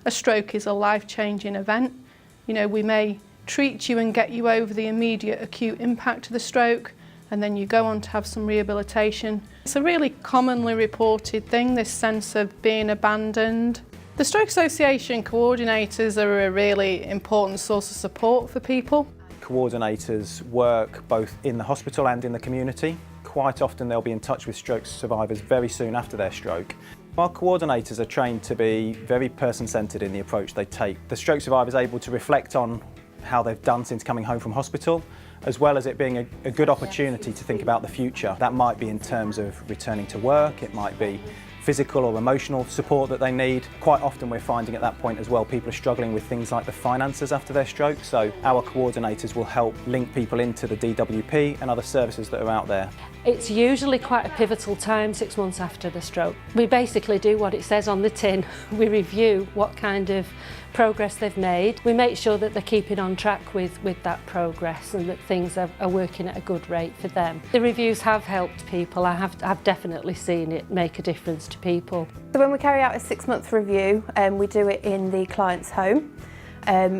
A stroke is a life-changing event. You know, we may treat you and get you over the immediate acute impact of the stroke, and then you go on to have some rehabilitation. It's a really commonly reported thing, this sense of being abandoned. The Stroke Association coordinators are a really important source of support for people. Coordinators work both in the hospital and in the community. Quite often they'll be in touch with stroke survivors very soon after their stroke. Our coordinators are trained to be very person-centred in the approach they take. The stroke survivor is able to reflect on how they've done since coming home from hospital, as well as it being a good opportunity to think about the future. That might be in terms of returning to work, it might be physical or emotional support that they need. Quite often we're finding at that point as well, people are struggling with things like the finances after their stroke, so our coordinators will help link people into the DWP and other services that are out there. It's usually quite a pivotal time, 6 months after the stroke. We basically do what it says on the tin. We review what kind of progress they've made. We make sure that they're keeping on track with that progress and that things are working at a good rate for them. The reviews have helped people. I've definitely seen it make a difference to people. So when we carry out a 6-month review, we do it in the client's home.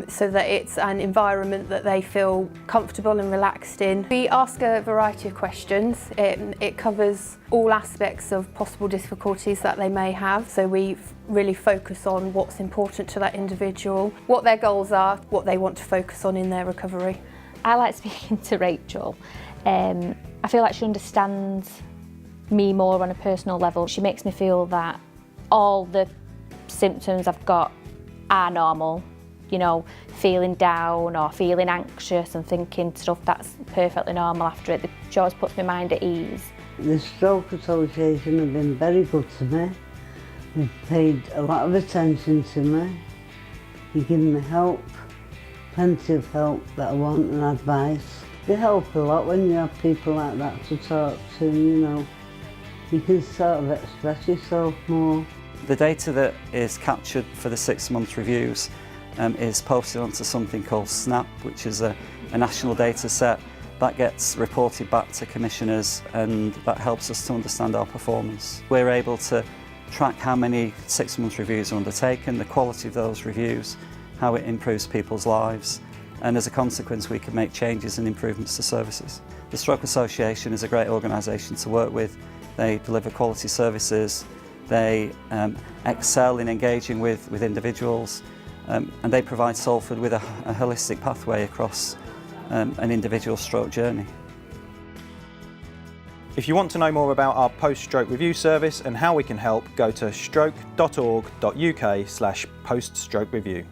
So that it's an environment that they feel comfortable and relaxed in. We ask a variety of questions. It covers all aspects of possible difficulties that they may have. So we really focus on what's important to that individual, what their goals are, what they want to focus on in their recovery. I like speaking to Rachel. I feel like she understands me more on a personal level. She makes me feel that all the symptoms I've got are normal. You know, feeling down or feeling anxious and thinking stuff that's perfectly normal after it. She always puts my mind at ease. The Stroke Association have been very good to me. They've paid a lot of attention to me. They've given me help, plenty of help that I want and advice. They help a lot when you have people like that to talk to, you know. You can sort of express yourself more. The data that is captured for the 6-month reviews is posted onto something called SNAP, which is a national data set that gets reported back to commissioners, and that helps us to understand our performance. We're able to track how many 6-month reviews are undertaken, the quality of those reviews, how it improves people's lives, and as a consequence we can make changes and improvements to services. The Stroke Association is a great organisation to work with. They deliver quality services, they excel in engaging with individuals, and they provide Salford with a holistic pathway across an individual stroke journey. If you want to know more about our post-stroke review service and how we can help, go to stroke.org.uk/post-stroke review.